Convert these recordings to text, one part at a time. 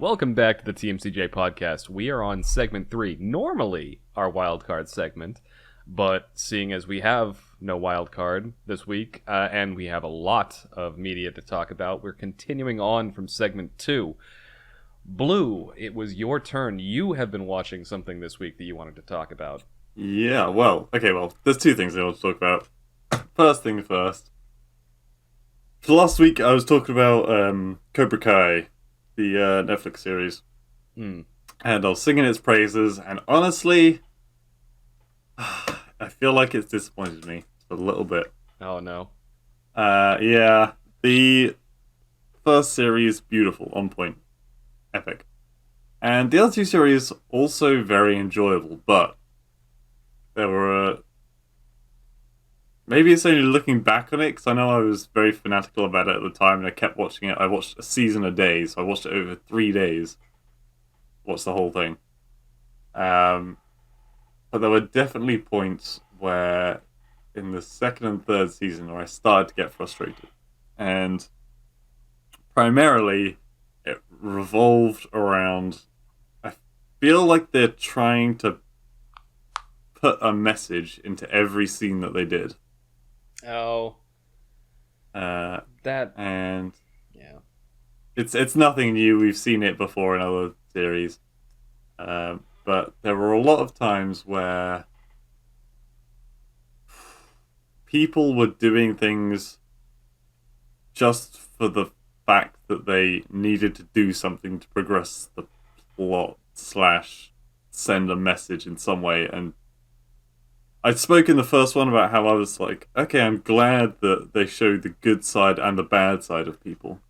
Welcome back to the TMCJ podcast. We are on segment 3, normally our wildcard segment, but seeing as we have no wildcard this week, and we have a lot of media to talk about, we're continuing on from segment 2. Blue, it was your turn. You have been watching something this week that you wanted to talk about. Yeah, there's two things I want to talk about. First thing first. For last week, I was talking about Cobra Kai, the Netflix series. Mm. And I was singing its praises, and honestly, I feel like it's disappointed me a little bit. Oh, no. Yeah, the first series, beautiful, on point, epic. And the other two series, also very enjoyable, but there were... Maybe it's only looking back on it, because I know I was very fanatical about it at the time, and I kept watching it. I watched a season a day, so I watched it over 3 days. Watched the whole thing. But there were definitely points where, in the second and third season, where I started to get frustrated. And primarily, it revolved around... I feel like they're trying to put a message into every scene that they did. Oh. That... And yeah. it's nothing new. We've seen it before in other series. But there were a lot of times where people were doing things just for the fact that they needed to do something to progress the plot / send a message in some way. And I spoke in the first one about how I was like, okay, I'm glad that they showed the good side and the bad side of people.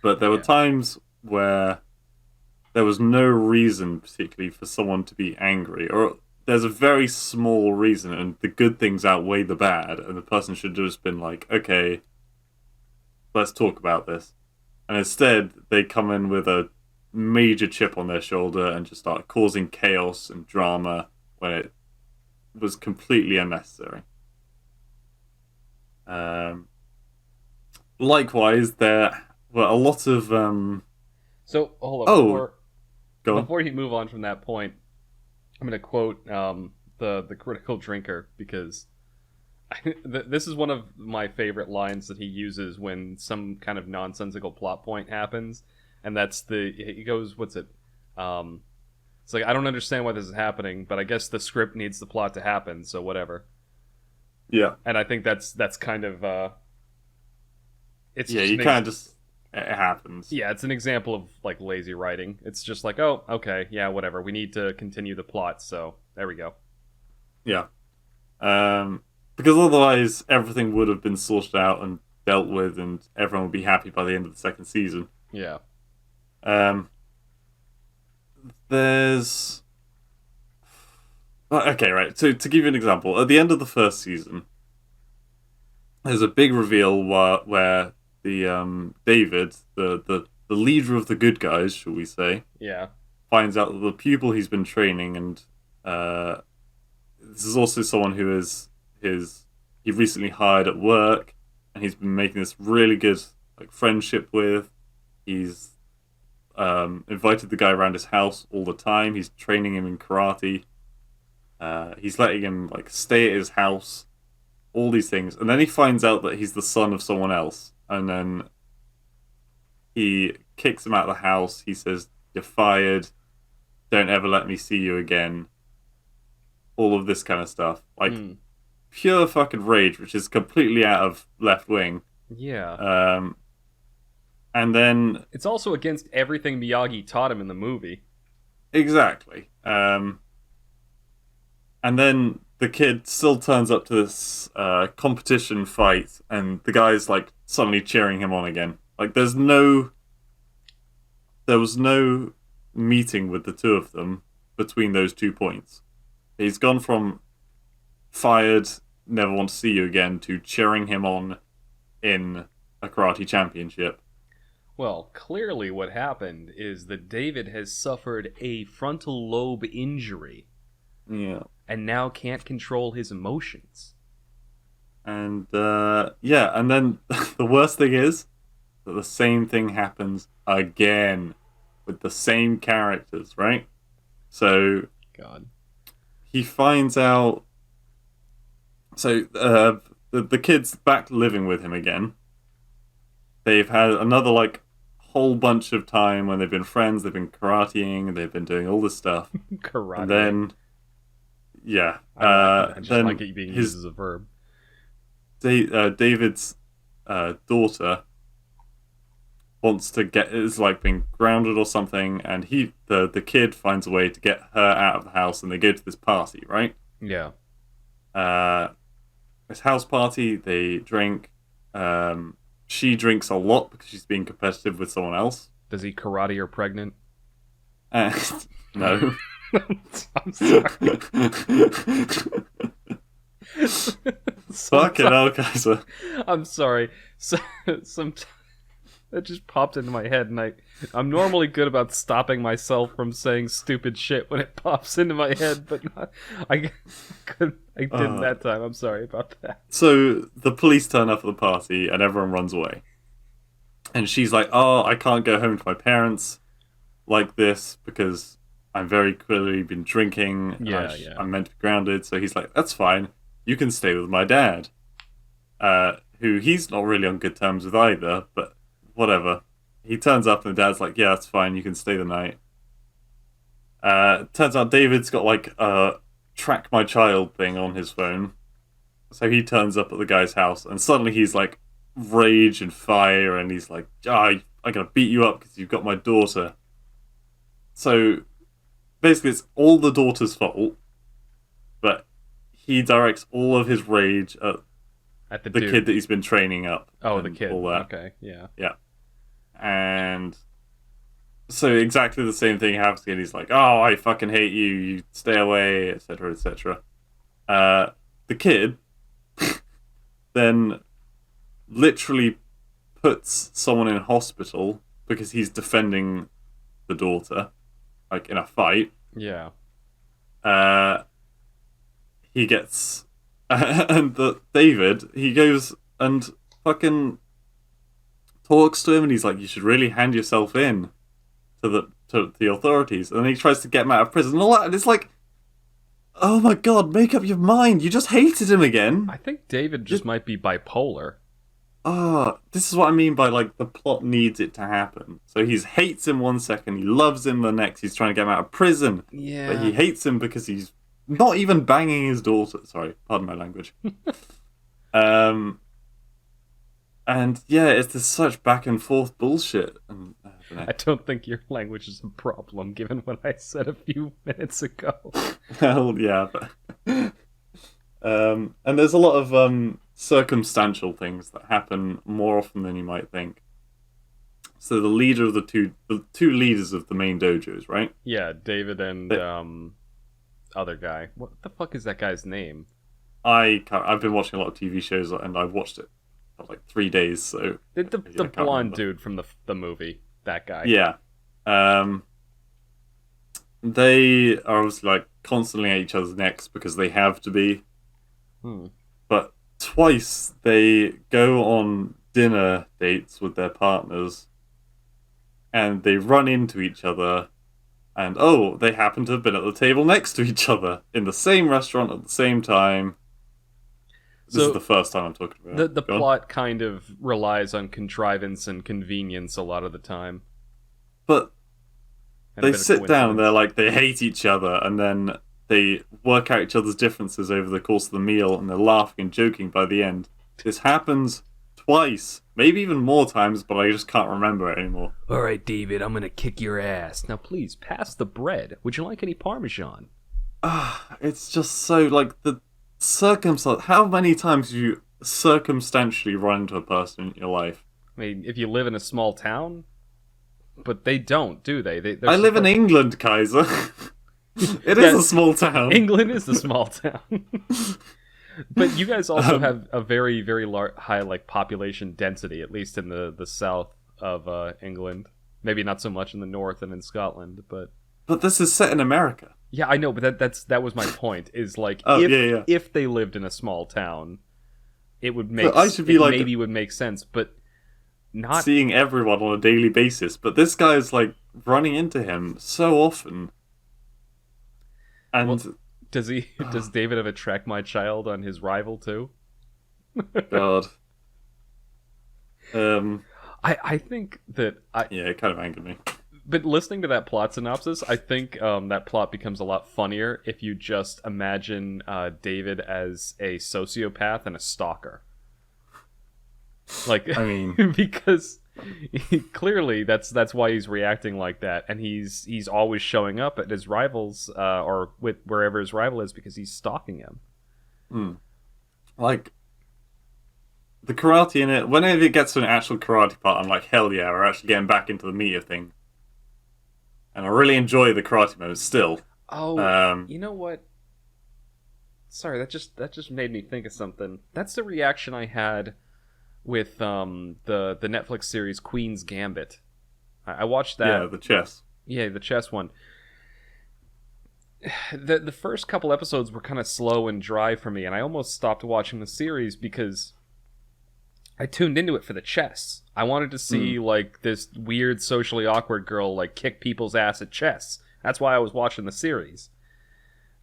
But there were times where there was no reason particularly for someone to be angry, or there's a very small reason and the good things outweigh the bad, and the person should have just been like, okay, let's talk about this. And instead, they come in with a major chip on their shoulder and just start causing chaos and drama when it was completely unnecessary. Likewise, there were a lot of... So, hold on. Go on. Before you move on from that point, I'm going to quote the critical drinker, because this is one of my favorite lines that he uses when some kind of nonsensical plot point happens, and that's he goes, what's it? It's like, I don't understand why this is happening, but I guess the script needs the plot to happen, so whatever. Yeah. And I think that's kind of... it's yeah, you can't just... It happens. Yeah, it's an example of, like, lazy writing. It's just like, oh, okay, yeah, whatever. We need to continue the plot, so there we go. Yeah. Because otherwise, everything would have been sorted out and dealt with, and everyone would be happy by the end of the second season. Yeah. There's... Okay, right. So, to give you an example, at the end of the first season, there's a big reveal where the David, the leader of the good guys, shall we say, Yeah. finds out that the pupil he's been training, and this is also someone who he recently hired at work, and he's been making this really good friendship with. He's invited the guy around his house all the time. He's training him in karate. He's letting him stay at his house. All these things, and then he finds out that he's the son of someone else. And then he kicks him out of the house. He says, "You're fired. Don't ever let me see you again." All of this kind of stuff. Pure fucking rage, which is completely out of left wing. Yeah. And then... It's also against everything Miyagi taught him in the movie. Exactly. And then the kid still turns up to this competition fight, and the guy's suddenly cheering him on again. There was no meeting with the two of them between those 2 points. He's gone from fired, never want to see you again, to cheering him on in a karate championship. Well, clearly what happened is that David has suffered a frontal lobe injury. Yeah. And now can't control his emotions. And, and then the worst thing is that the same thing happens again. with the same characters, right? So God. he finds out. So the kid's back living with him again. They've had another like whole bunch of time when they've been friends. They've been karateing. They've been doing all this stuff. Karate. And then, yeah, I just then like it being used as a verb. David's daughter wants to is like being grounded or something, and the kid finds a way to get her out of the house, and they go to this party, right? Yeah. This house party, they drink. She drinks a lot because she's being competitive with someone else. Does he karate her pregnant? No. I'm sorry. Fucking hell, Kaiser. I'm sorry. Sometimes that just popped into my head, and I'm normally good about stopping myself from saying stupid shit when it pops into my head, but I didn't that time. I'm sorry about that. So the police turn up at the party, and everyone runs away. And she's like, "Oh, I can't go home to my parents like this because I'm very clearly been drinking. Yeah. I'm meant to be grounded." So he's like, "That's fine. You can stay with my dad." Who he's not really on good terms with either, but whatever. He turns up and the dad's like, "Yeah, that's fine. You can stay the night." Turns out David's got like a track my child thing on his phone. So he turns up at the guy's house and suddenly he's like rage and fire and he's like, I'm gonna beat you up because you've got my daughter. So basically it's all the daughter's fault, but he directs all of his rage at the kid that he's been training up. Oh, the kid. All that. Okay, yeah. Yeah. And so exactly the same thing happens again. He's like, "Oh, I fucking hate you. You stay away," etc., etc. The kid then literally puts someone in hospital because he's defending the daughter, like in a fight. Yeah. He gets and David, he goes and fucking talks to him, and he's like, "You should really hand yourself in to the authorities." And then he tries to get him out of prison and all that, and it's like, oh my god, make up your mind. You just hated him again. I think David just might be bipolar. This is what I mean by like the plot needs it to happen. So he hates him one second, he loves him the next, he's trying to get him out of prison. Yeah. But he hates him because he's not even banging his daughter. Sorry, pardon my language. And yeah, it's just such back and forth bullshit. And, I don't think your language is a problem, given what I said a few minutes ago. Well, yeah, but and there's a lot of circumstantial things that happen more often than you might think. So the leader of the two leaders of the main dojos, right? Yeah, David and other guy. What the fuck is that guy's name? I've been watching a lot of TV shows and I've watched it for like 3 days. So the blonde dude from the movie, that guy. Yeah, they are obviously like constantly at each other's necks because they have to be. But twice they go on dinner dates with their partners and they run into each other, and they happen to have been at the table next to each other in the same restaurant at the same time. This is the first time I'm talking about it. The plot kind of relies on contrivance and convenience a lot of the time. But they sit down and they're like, they hate each other, and then they work out each other's differences over the course of the meal, and they're laughing and joking by the end. This happens twice, maybe even more times, but I just can't remember it anymore. All right, David, I'm gonna kick your ass. Now, please, pass the bread. Would you like any Parmesan? It's just so, like, the circumstance. How many times have you circumstantially run into a person in your life? I mean, if you live in a small town, but they don't, do they? I live in England, Kaiser. It is a small town. England is a small town. But you guys also have a very, very high like population density, at least in the south of England. Maybe not so much in the north and in Scotland, but this is set in America. Yeah, I know, but that was my point. Is like if they lived in a small town, it would make maybe would make sense. But not. seeing everyone on a daily basis, but this guy's like running into him so often. Well, And does he? Does David have a track my child on his rival too? God, um, I think that yeah, it kind of angered me. but listening to that plot synopsis, I think that plot becomes a lot funnier if you just imagine David as a sociopath and a stalker. Like, I mean, because clearly that's why he's reacting like that, and he's always showing up at his rivals or with wherever his rival is because he's stalking him. like the karate in it. Whenever it gets to an actual karate part, I'm like, hell yeah, we're actually getting back into the meat of thing. And I really enjoy the karate moments still. Oh, Um, you know what? Sorry, that just made me think of something. That's the reaction I had with the Netflix series Queen's Gambit. I watched yeah, that. the chess. Yeah, the chess one. The first couple episodes were kind of slow and dry for me, and I almost stopped watching the series because I tuned into it for the chess. I wanted to see like this weird socially awkward girl like kick people's ass at chess. That's why I was watching the series.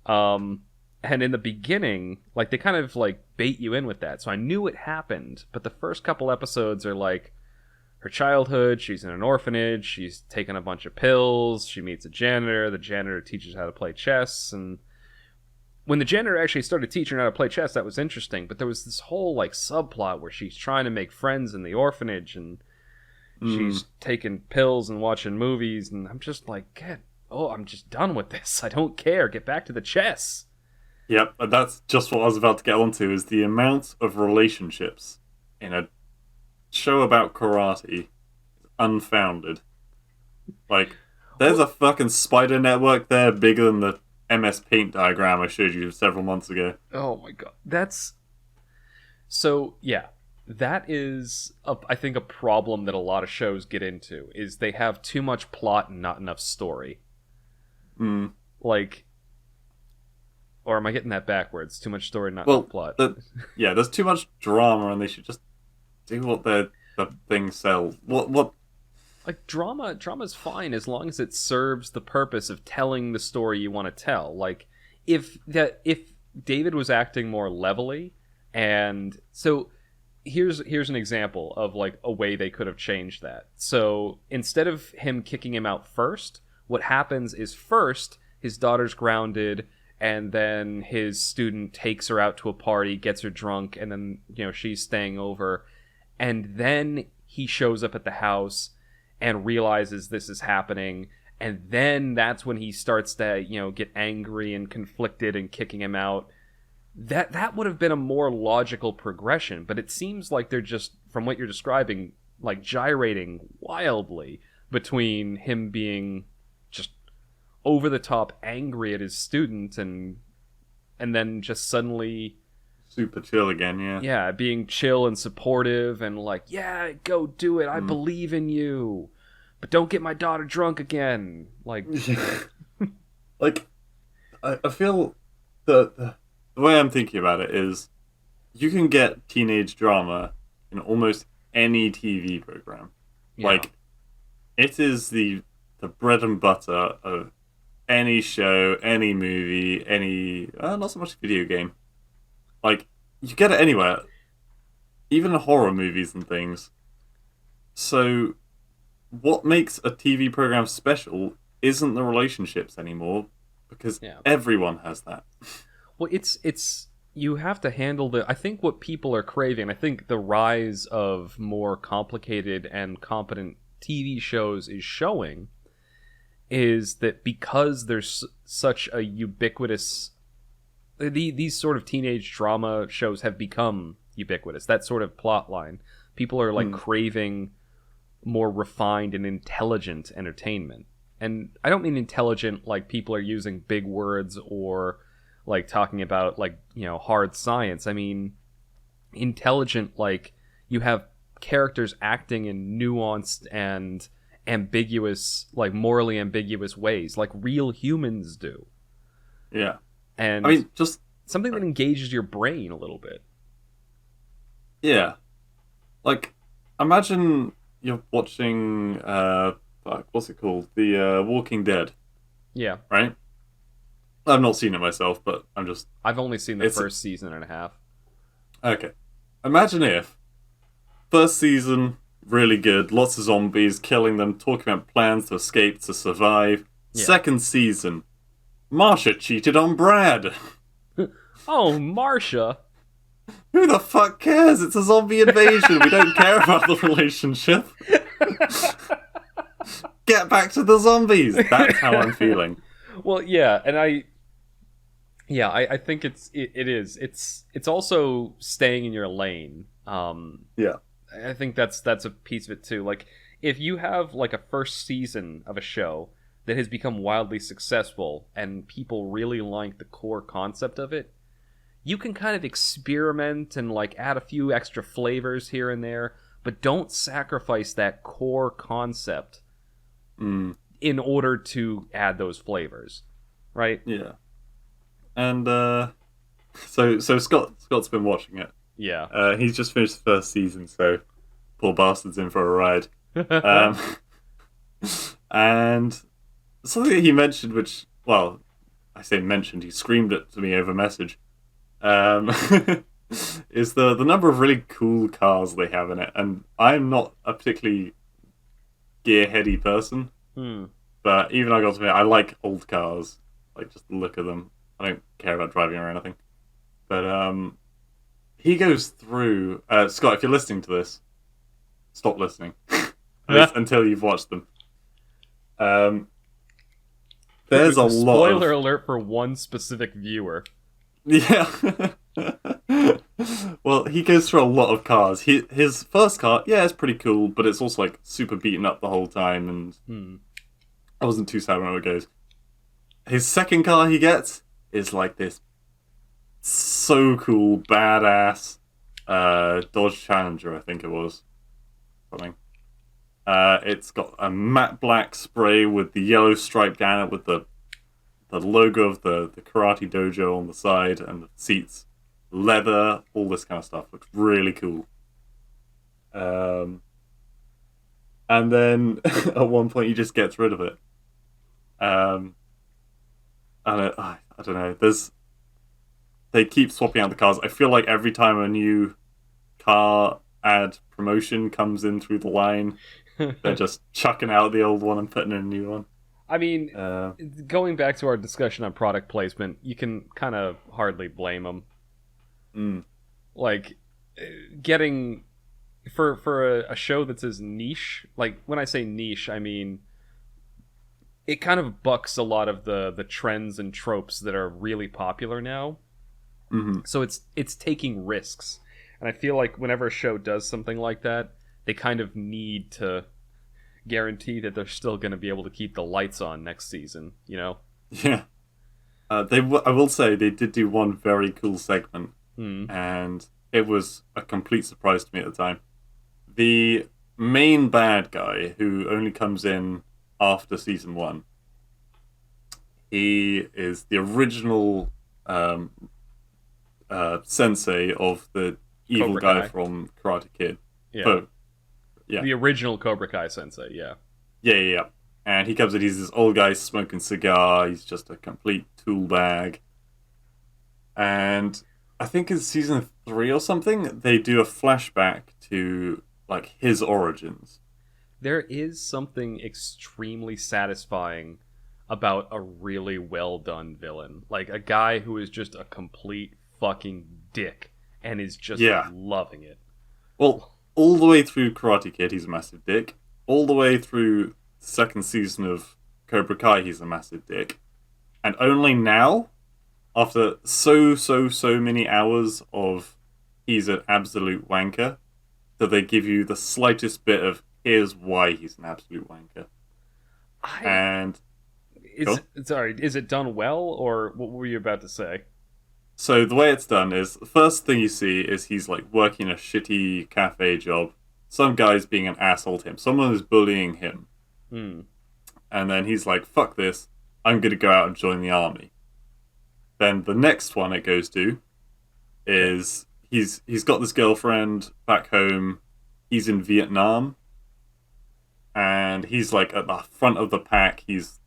And in the beginning, like they kind of like bait you in with that. So I knew it happened, but the first couple episodes are like her childhood, she's in an orphanage, she's taken a bunch of pills, she meets a janitor, the janitor teaches her how to play chess, and when the janitor actually started teaching her how to play chess, that was interesting, but there was this whole like subplot where she's trying to make friends in the orphanage and she's taking pills and watching movies, and I'm just like, I'm just done with this. I don't care. Get back to the chess. Yep, and that's just what I was about to get onto, is the amount of relationships in a show about karate is unfounded. Like, there's a fucking spider network there bigger than the MS Paint diagram I showed you several months ago. Oh my god. That's so yeah. That is I think a problem that a lot of shows get into is they have too much plot and not enough story. Like, or am I getting that backwards? Too much story, not enough plot. Yeah, there's too much drama, and they should just do what the thing sells. What? Like drama's fine as long as it serves the purpose of telling the story you want to tell. Like if David was acting more levelly, and so here's an example of like a way they could have changed that. So instead of him kicking him out first, what happens is first his daughter's grounded, and then his student takes her out to a party, gets her drunk, and then she's staying over, and then he shows up at the house and realizes this is happening, and then that's when he starts to get angry and conflicted and kicking him out. That would have been a more logical progression, but it seems like they're just, from what you're describing, like gyrating wildly between him being just over the top angry at his student and then just suddenly Super chill again, yeah. Yeah, being chill and supportive and like, yeah, go do it. I believe in you. But don't get my daughter drunk again. Like, like I feel the way I'm thinking about it is you can get teenage drama in almost any TV program. yeah. Like, it is the bread and butter of any show, any movie, any not so much video game. Like, you get it anywhere, even in horror movies and things. So, what makes a TV program special isn't the relationships anymore, because everyone has that. Well, it's you have to handle I think what people are craving, I think the rise of more complicated and competent TV shows is showing, is that because there's such a ubiquitous... These sort of teenage drama shows have become ubiquitous. That sort of plot line. People are like craving more refined and intelligent entertainment. And I don't mean intelligent like people are using big words or like talking about like, hard science. I mean intelligent like you have characters acting in nuanced and ambiguous, like morally ambiguous ways, like real humans do. Yeah. And I mean, just something that engages your brain a little bit. Yeah. Like, imagine you're watching fuck, what's it called? The Walking Dead, Yeah, right? I've not seen it myself, but I'm just I've only seen the it's first season and a half. okay. Imagine if first season really good, lots of zombies, killing them, talking about plans to escape to survive. Yeah. Second season, Marsha cheated on Brad. Oh, Marsha. Who the fuck cares? It's a zombie invasion. We don't care about the relationship. Get back to the zombies. That's how I'm feeling. Well, yeah, and I think it is. It's also staying in your lane. Yeah. I think that's a piece of it too. Like if you have like a first season of a show that has become wildly successful and people really like the core concept of it, you can kind of experiment and like add a few extra flavors here and there, but don't sacrifice that core concept Mm, in order to add those flavors, right? yeah. And so Scott's been watching it. Yeah. He's just finished the first season, so poor bastard's in for a ride. Um, and something that he mentioned, which, well, I say mentioned, he screamed it to me over message, um, is the number of really cool cars they have in it. And I'm not a particularly gear-heady person, Hmm. but even I got to admit, I like old cars, like just the look of them. I don't care about driving or anything. But he goes through. Scott, if you're listening to this, stop listening. At least until you've watched them. Um, there's a lot Spoiler of alert for one specific viewer. yeah. Well, he goes through a lot of cars. His first car, yeah, it's pretty cool, but it's also like super beaten up the whole time, and Hmm. I wasn't too sad when it goes. His second car he gets is like this so cool, badass Dodge Challenger, I think it was. Something. It's got a matte black spray with the yellow stripe down it with the logo of the karate dojo on the side and the seats, leather, all this kind of stuff. Looks really cool. And then at one point he just gets rid of it. Um, and I don't know. They keep swapping out the cars. I feel like every time a new car ad promotion comes in through the line, they're just chucking out the old one and putting in a new one. I mean, Uh, going back to our discussion on product placement, you can kind of hardly blame them. mm, Like, getting for a show that's as niche. Like when I say niche, I mean it kind of bucks a lot of the trends and tropes that are really popular now. mm-hmm. So it's taking risks, and I feel like whenever a show does something like that, they kind of need to guarantee that they're still going to be able to keep the lights on next season. You know? Yeah. I will say they did do one very cool segment, Hmm. and it was a complete surprise to me at the time. The main bad guy, who only comes in after season one, he is the original um, sensei of the evil Cobra guy Kai. from Karate Kid. Yeah. So, yeah. The original Cobra Kai sensei. Yeah. Yeah. And he comes in, he's this old guy smoking cigar, he's just a complete tool bag. And I think in season 3 or something, they do a flashback to like his origins. There is something extremely satisfying about a really well done villain. Like a guy who is just a complete fucking dick and is just Yeah. loving it. Well, all the way through Karate Kid, he's a massive dick. All the way through the second season of Cobra Kai, he's a massive dick. And only now, after so many hours of he's an absolute wanker, that they give you the slightest bit of here's why he's an absolute wanker. I And is it done well or what were you about to say? so the way it's done is the first thing you see is he's like working a shitty cafe job. Some guy's being an asshole to him. Someone is bullying him. Hmm. And then he's like, fuck this, I'm gonna go out and join the army. Then the next one it goes to is he's got this girlfriend back home. He's in Vietnam, and he's like at the front of the pack. He's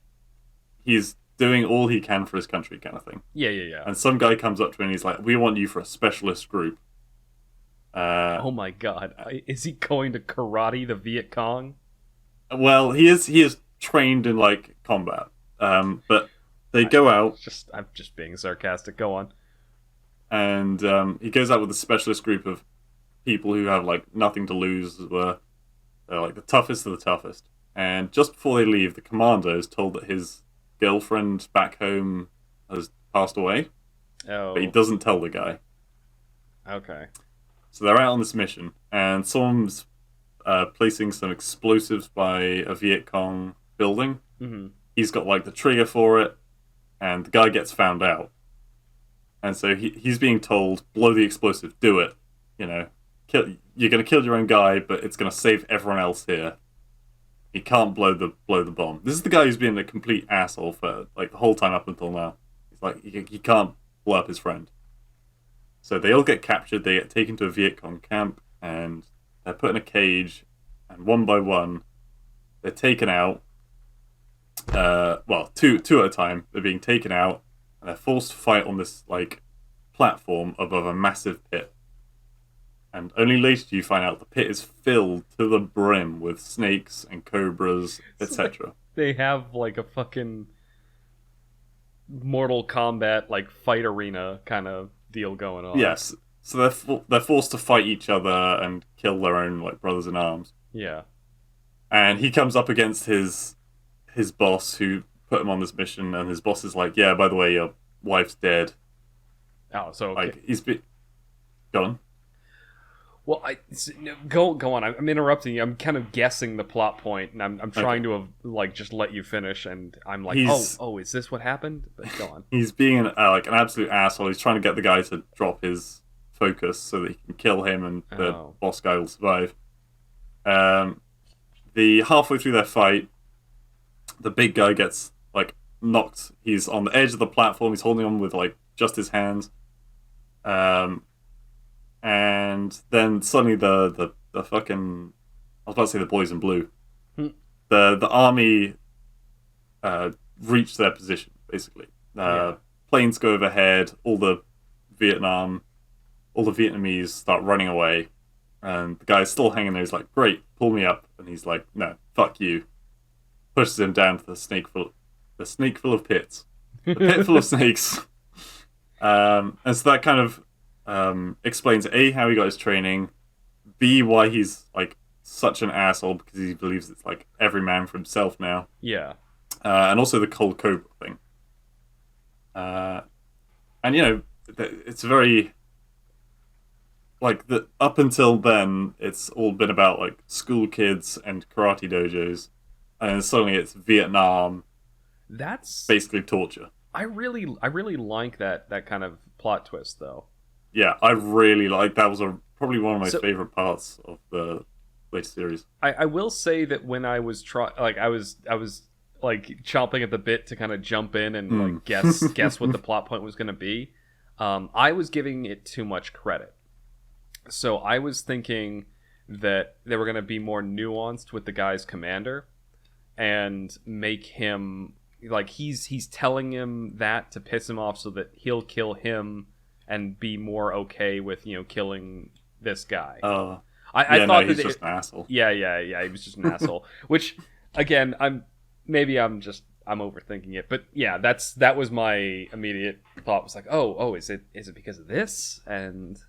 doing all he can for his country, kind of thing. Yeah. And some guy comes up to him and he's like, "We want you for a specialist group." Oh my god, is he going to karate the Viet Cong? Well, he is trained in like combat, but they go out. I'm just being sarcastic. Go on. And he goes out with a specialist group of people who have like nothing to lose. They're like the toughest of the toughest. And just before they leave, the commander is told that his girlfriend back home has passed away, Oh, but he doesn't tell the guy. okay. So they're out on this mission, and someone's placing some explosives by a Viet Cong building. Mm-hmm. He's got like the trigger for it, and the guy gets found out. And so he's being told, blow the explosive, do it. You know, you're going to kill your own guy, but it's going to save everyone else here. You can't blow the bomb. This is the guy who's been a complete asshole for like the whole time up until now. He's like, he can't blow up his friend. So they all get captured, they get taken to a Viet Cong camp, and they're put in a cage, and one by one, they're taken out. Well, two at a time, they're being taken out, and they're forced to fight on this, like, platform above a massive pit. And only later do you find out the pit is filled to the brim with snakes and cobras, etc. They have, like, a fucking Mortal Kombat, like, fight arena kind of deal going on. Yes. So they're forced to fight each other and kill their own like brothers in arms. Yeah. And he comes up against his boss who put him on this mission, and his boss is like, "Yeah, by the way, your wife's dead." Oh, so okay. Like gone. Well, go on. I'm interrupting you. I'm kind of guessing the plot point, and I'm trying to like just let you finish. And I'm like, oh, is this what happened? But go on. He's being like an absolute asshole. He's trying to get the guy to drop his focus so that he can kill him, and the boss guy will survive. The halfway through their fight, the big guy gets like knocked. He's on the edge of the platform. He's holding on with like just his hands. And then suddenly the fucking, I was about to say the boys in blue, the army reach their position basically. Planes go overhead. All the Vietnamese start running away, and the guy's still hanging there. He's like, "Great, pull me up," and he's like, "No, fuck you." Pushes him down to the snake full of pits, the pit full of snakes. And so that kind of explains A, how he got his training, B, why he's like such an asshole because he believes it's like every man for himself now. Yeah. And also the cold cobra thing. And you know, it's very like up until then, it's all been about like school kids and karate dojos, and suddenly it's Vietnam. That's basically torture. I really like that kind of plot twist though. Yeah, I really like that. Was probably one of my favorite parts of the latest series. I will say that when I was I was like chomping at the bit to kind of jump in and like guess what the plot point was going to be. I was giving it too much credit. So I was thinking that they were going to be more nuanced with the guy's commander and make him like he's telling him that to piss him off so that he'll kill him and be more okay with, you know, killing this guy. I thought he's just an asshole. Yeah, he was just an asshole. Which, again, I'm overthinking it, but yeah, that was my immediate thought. Was like, oh, is it because of this? And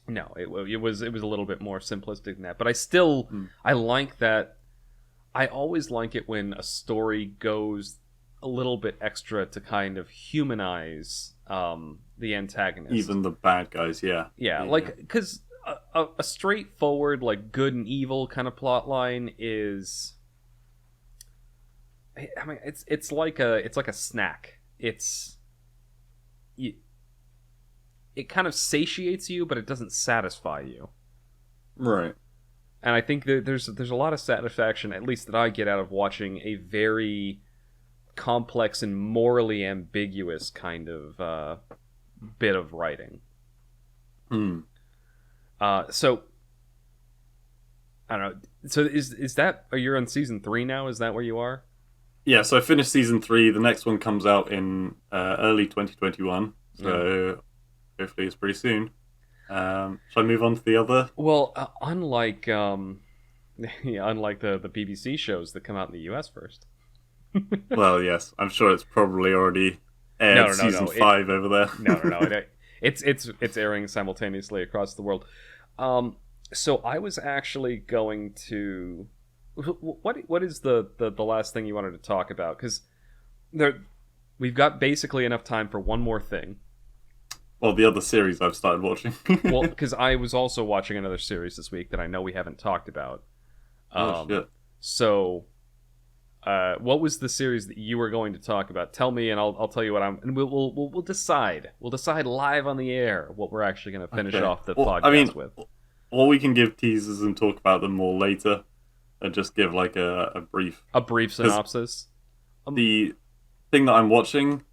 no, it was a little bit more simplistic than that. But I still I like that. I always like it when a story goes a little bit extra to kind of humanize the antagonist, even the bad guys. Yeah, like because a straightforward like good and evil kind of plot line is, I mean, it's like a snack. It kind of satiates you, but it doesn't satisfy you. Right. And I think that there's a lot of satisfaction, at least that I get out of watching a very complex and morally ambiguous kind of bit of writing. So I don't know. So is that, are you on season 3 now? Is that where you are? Yeah, so I finished season 3. The next one comes out in early 2021, Yeah. so hopefully it's pretty soon. Shall I move on to the other? Well, unlike yeah, unlike the BBC shows that come out in the US first. Well, yes, I'm sure it's probably already No, aired no, no, season no. It 5 over no, no, no. there. It's airing simultaneously across the world. Um, so I was actually going to what is the last thing you wanted to talk about? Because there we've got basically enough time for one more thing. Well, the other series I've started watching. Well, because I was also watching another series this week that I know we haven't talked about. Oh, Um, shit. so what was the series that you were going to talk about? Tell me, and I'll tell you what I'm. And we'll decide. We'll decide live on the air what we're actually going to finish Okay. off the Well, podcast I mean, with. or we can give teasers and talk about them more later, and just give like a brief. A brief 'Cause synopsis. the thing that I'm watching,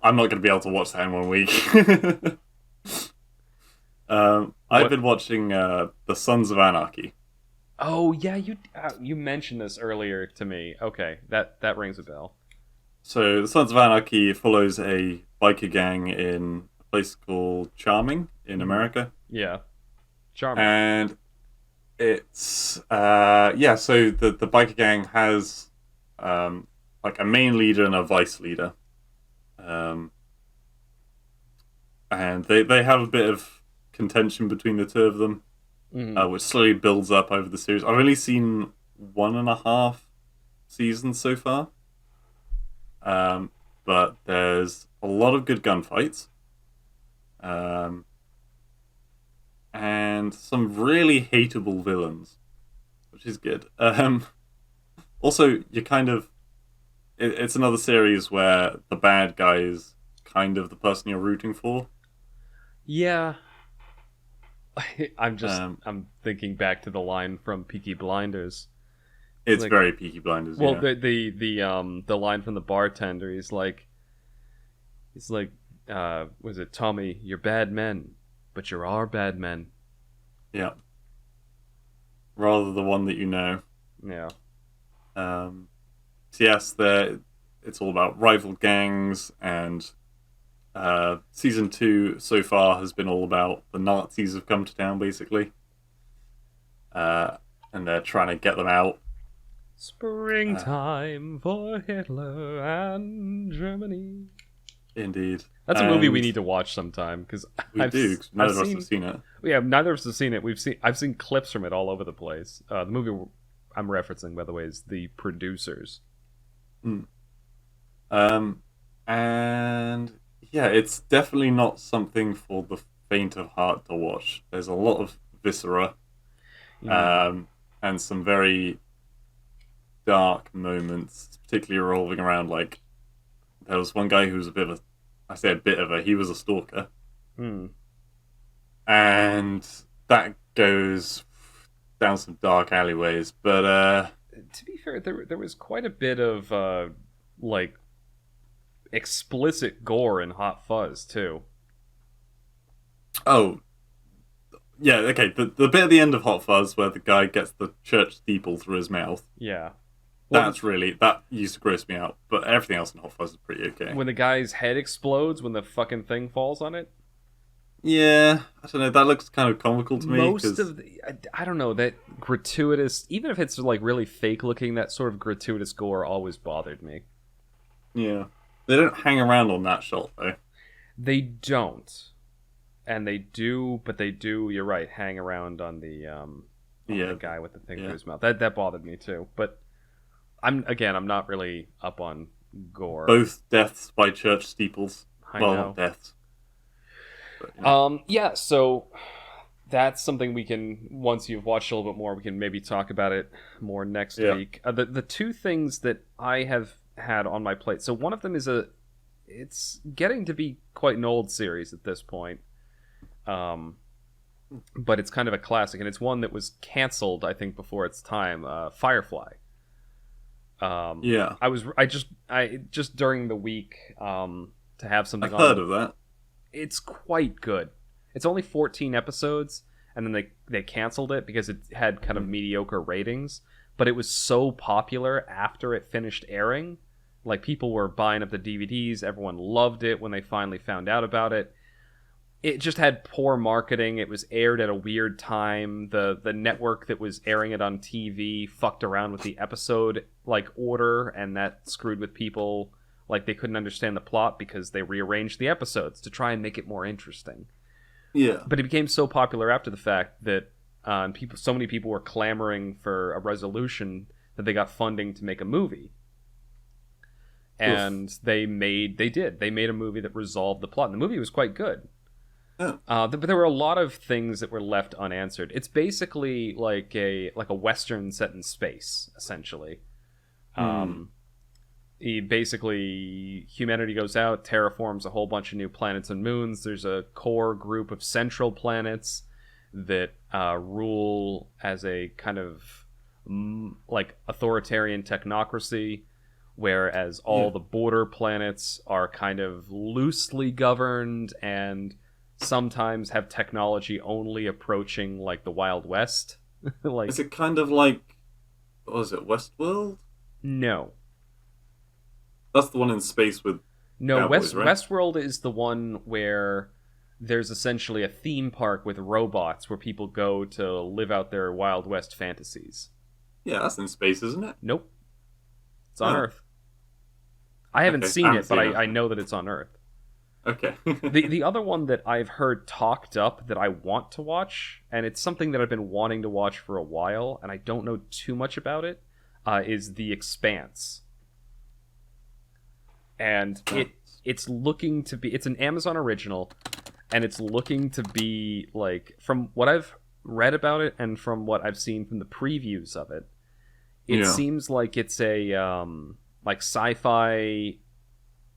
I'm not going to be able to watch that in 1 week. I've What? been watching The Sons of Anarchy. Oh yeah, you mentioned this earlier to me. Okay, that rings a bell. So, The Sons of Anarchy follows a biker gang in a place called Charming in Mhm. America. Yeah, charming. And it's yeah, so the biker gang has like a main leader and a vice leader, um, and they have a bit of contention between the two of them, Mhm. which slowly builds up over the series. I've only seen 1.5 seasons so far, but there's a lot of good gunfights. Um, and some really hateable villains, which is good. Also, you kind of it's another series where the bad guy is kind of the person you're rooting for. Yeah, Um, I'm thinking back to the line from Peaky Blinders. it's Like, very Peaky Blinders, well, yeah. the line from the bartender. He's like, was it Tommy? You're bad men, but you are bad men. Yeah. Rather the one that you know. Yeah. So yes, it's all about rival gangs, and season 2 so far has been all about the Nazis have come to town, basically. And they're trying to get them out. Springtime for Hitler and Germany. Indeed. That's a movie we And need to watch sometime because we do, 'cause none of us have seen it. Yeah, neither of us have seen it. I've seen clips from it all over the place. The movie I'm referencing, by the way, is The Producers. Mm. And yeah, it's definitely not something for the faint of heart to watch. There's a lot of viscera, Mm. and some very dark moments, particularly revolving around like there was one guy who was a bit of a, I say a bit of a, he was a stalker, Mm. and that goes down some dark alleyways. But To be fair, there was quite a bit of like explicit gore in Hot Fuzz too. oh yeah, okay, the bit at the end of Hot Fuzz where the guy gets the church steeple through his mouth. Yeah. Well, That used to gross me out, but everything else in Hot Fuzz is pretty okay. when the guy's head explodes when the fucking thing falls on it. Yeah, I don't know. That looks kind of comical to me. Most of the, I don't know, that gratuitous, even if it's like really fake looking, that sort of gratuitous gore always bothered me. Yeah, they don't hang around on that shot though. They don't, and they do, but they do. You're right. Hang around on Yeah, the guy with the thing yeah. through his mouth. That bothered me too. But I'm not really up on gore. Both deaths by church steeples. I Well, know. not deaths. But, you know. Yeah. So that's something we can, once you've watched a little bit more, we can maybe talk about it more next Yeah. week. The two things that I have had on my plate. So one of them is it's getting to be quite an old series at this point. But it's kind of a classic, and it's one that was canceled, I think, before its time. Firefly. Yeah, I just during the week to have something I've on. heard of that. It's quite good. It's only 14 episodes, and then they canceled it because it had kind of mediocre ratings. But it was so popular after it finished airing. Like, people were buying up the DVDs. Everyone loved it when they finally found out about it. It just had poor marketing. It was aired at a weird time. The network that was airing it on TV fucked around with the episode like order, and that screwed with people. Like, they couldn't understand the plot because they rearranged the episodes to try and make it more interesting. Yeah. But it became so popular after the fact that so many people were clamoring for a resolution that they got funding to make a movie. And Oof. they made a movie that resolved the plot. And the movie was quite good. Yeah. But there were a lot of things that were left unanswered. It's basically like a Western set in space, essentially. Humanity goes out, terraforms a whole bunch of new planets and moons. There's a core group of central planets that rule as a kind of like authoritarian technocracy, whereas all the border planets are kind of loosely governed and sometimes have technology only approaching like the Wild West. Like, is it kind of like, what was it, Westworld? No. That's the one in space with cowboys, right? Westworld is the one where there's essentially a theme park with robots where people go to live out their Wild West fantasies. Yeah, that's in space, isn't it? Nope. It's on Earth. I haven't seen it, but I know that it's on Earth. Okay. The other one that I've heard talked up that I want to watch, and it's something that I've been wanting to watch for a while, and I don't know too much about it, is The Expanse. And it's looking to be... It's an Amazon original, and it's looking to be, like... From what I've read about it, and from what I've seen from the previews of it, it seems like it's a, like, sci-fi...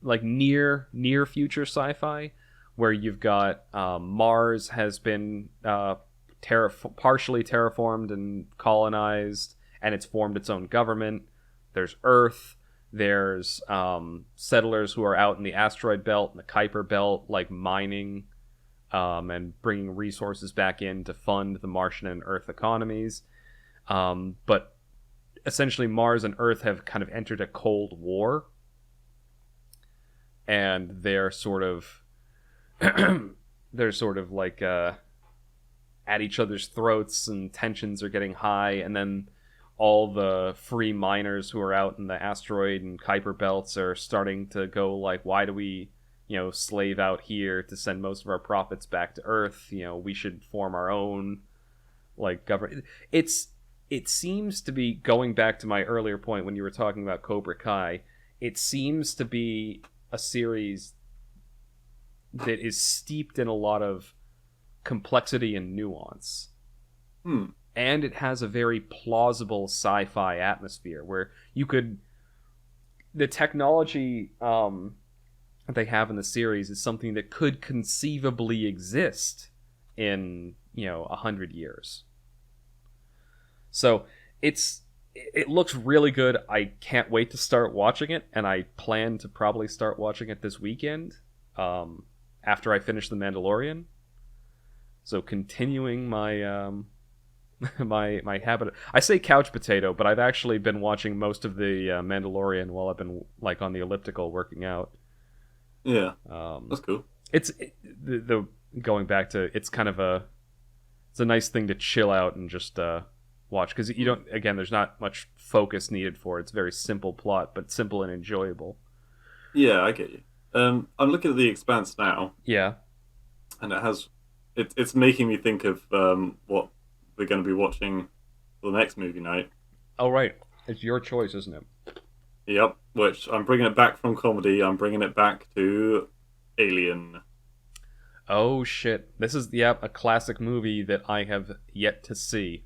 like near future sci-fi, where you've got Mars has been partially terraformed and colonized, and it's formed its own government. There's Earth. There's settlers who are out in the asteroid belt and the Kuiper belt, like mining and bringing resources back in to fund the Martian and Earth economies. But essentially, Mars and Earth have kind of entered a Cold War. And they're sort of like at each other's throats, and tensions are getting high. And then all the free miners who are out in the asteroid and Kuiper belts are starting to go like, why do we, slave out here to send most of our profits back to Earth? We should form our own like government. It seems to be, going back to my earlier point when you were talking about Cobra Kai, it seems to be a series that is steeped in a lot of complexity and nuance. And it has a very plausible sci-fi atmosphere where the technology that they have in the series is something that could conceivably exist in 100 years. So it looks really good. I can't wait to start watching it, and I plan to probably start watching it this weekend after I finish The Mandalorian. So continuing my my habit. I say couch potato, but I've actually been watching most of The Mandalorian while I've been like on the elliptical working out. Yeah, that's cool. The going back to, it's kind of it's a nice thing to chill out and just watch, because there's not much focus needed for it. It's a very simple plot, but simple and enjoyable. Yeah, I get you. I'm looking at The Expanse now. Yeah. And it's making me think of what we're going to be watching for the next movie night. Oh, right. It's your choice, isn't it? Yep, which I'm bringing it back from comedy. I'm bringing it back to Alien. Oh, shit. This is, a classic movie that I have yet to see.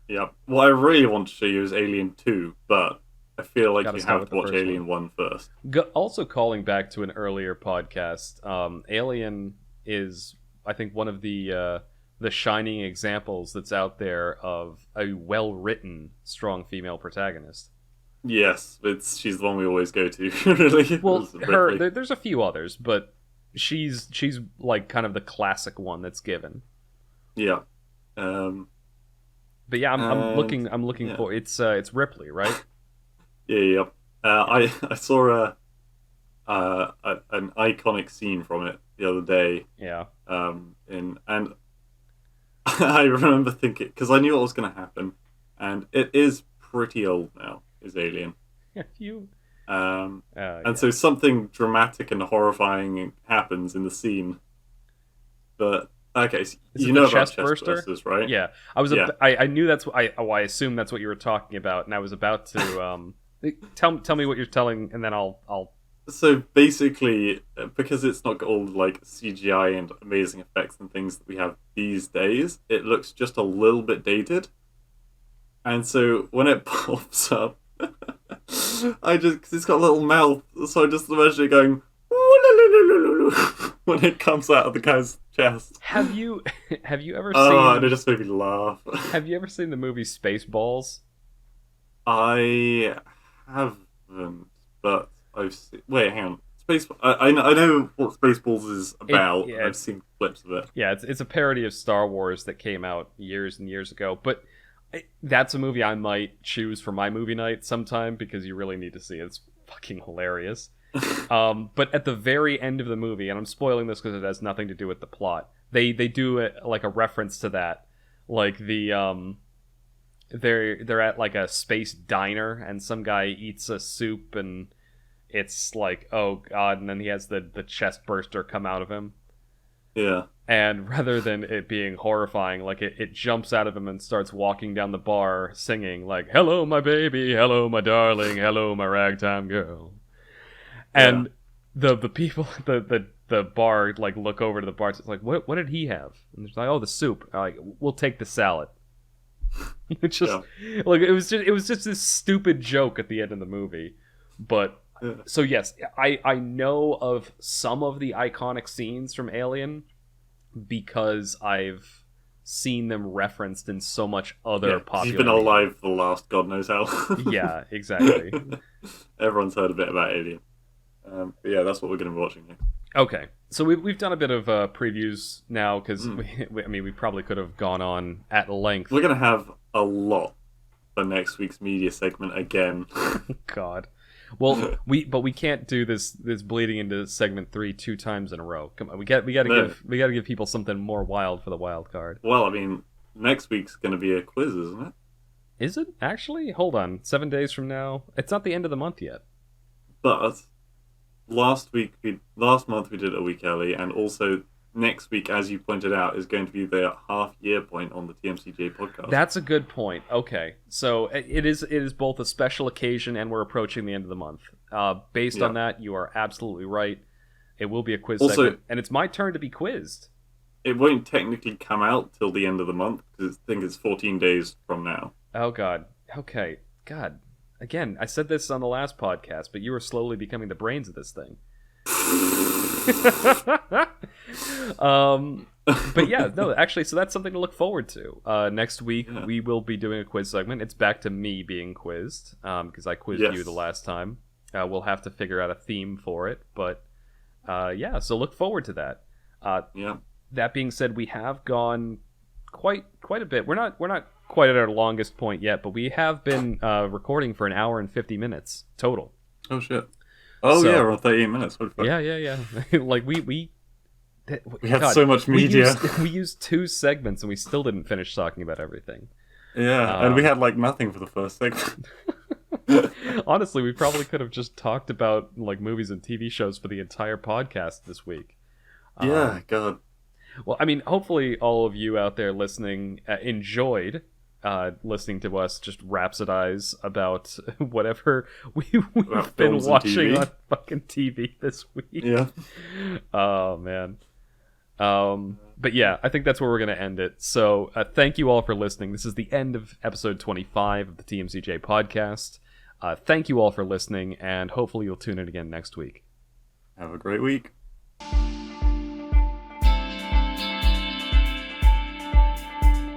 Yep. What I really want to show you is Alien 2, but I feel like you have to watch Alien 1 first. Also, calling back to an earlier podcast, Alien is, I think, one of the shining examples that's out there of a well-written, strong female protagonist. Yes, she's the one we always go to, really. Well, there's a few others, but she's like kind of the classic one that's given. Yeah. But yeah, I'm And looking yeah, for it's Ripley, right? yeah. I saw an iconic scene from it the other day. Yeah. In and I remember thinking because I knew what was going to happen, and it is pretty old now. Is Alien. Yeah, you. And Yeah. so something dramatic and horrifying happens in the scene. But okay, so Is it you the know about chest chest burster? bursters, right? Yeah, Yeah. I knew that's what I assumed that's what you were talking about, and I was about to tell me what you're telling, and then I'll. So basically, because it's not got all like CGI and amazing effects and things that we have these days, it looks just a little bit dated. And so when it pops up, I just cause it's got a little mouth, so I just imagine it going when it comes out of the guy's chest. Have you have you ever Oh, and it seen just made me laugh. have you ever seen the movie Spaceballs? I haven't, but I've seen. Wait, hang on. I know what Spaceballs is about, and Yeah, I've seen clips of it. it's a parody of Star Wars that came out years and years ago, but that's a movie I might choose for my movie night sometime because you really need to see it. It's fucking hilarious. But at the very end of the movie, and I'm spoiling this because it has nothing to do with the plot, they do like a reference to that, like they're at like a space diner and some guy eats a soup and it's like, oh god, and then he has the chest burster come out of him. Yeah, And rather than it being horrifying, like it jumps out of him and starts walking down the bar singing like, hello my baby, hello my darling, hello my ragtime girl. yeah, And the people the bar like look over to the bar, it's like, what did he have? And it's like, oh, the soup. Like, we'll take the salad. It's just yeah, like it was just this stupid joke at the end of the movie. But yeah. so yes, I know of some of the iconic scenes from Alien because I've seen them referenced in so much other Yeah, 'cause you've been popular media. alive for the last God knows how. Yeah, exactly. Everyone's heard a bit about Alien. But yeah, that's what we're going to be watching next. Okay, so we've done a bit of previews now because Mm. I mean we probably could have gone on at length. We're going to have a lot for next week's media segment again. God, well we can't do this bleeding into segment 3 two times in a row. Come on, we got to No. give people something more wild for the wild card. Well, I mean, next week's going to be a quiz, isn't it? Is it actually? Hold on, 7 days from now. It's not the end of the month yet. But last month we did it a week early, and also next week, as you pointed out, is going to be the half-year point on the TMCJ podcast. That's a good point. Okay, so it is both a special occasion and we're approaching the end of the month. Based on that, you are absolutely right. It will be a quiz Also, segment, and it's my turn to be quizzed. it won't technically come out till the end of the month because I think it's 14 days from now. Oh God. Okay. God. Again, I said this on the last podcast, but you are slowly becoming the brains of this thing. But yeah, no, actually, so that's something to look forward to. Next week, Yeah. we will be doing a quiz segment. It's back to me being quizzed, because I quizzed Yes. you the last time. We'll have to figure out a theme for it, but yeah, so look forward to that. Yeah. That being said, we have gone quite a bit. We're not quite at our longest point yet, but we have been recording for an hour and 50 minutes total. Oh shit. Oh So- yeah, we're on 38 minutes. What the fuck? Yeah. Like we had so much media. We used 2 segments and we still didn't finish talking about everything. Yeah, and we had like nothing for the first segment. Honestly, we probably could have just talked about like movies and TV shows for the entire podcast this week. Yeah, God. Well, I mean, hopefully all of you out there listening enjoyed listening to us just rhapsodize about whatever we've About been films and watching TV. on fucking TV this week. Yeah. Oh, man. But yeah, I think that's where we're going to end it. So thank you all for listening. This is the end of episode 25 of the TMCJ podcast. Thank you all for listening, and hopefully you'll tune in again next week. Have a great week.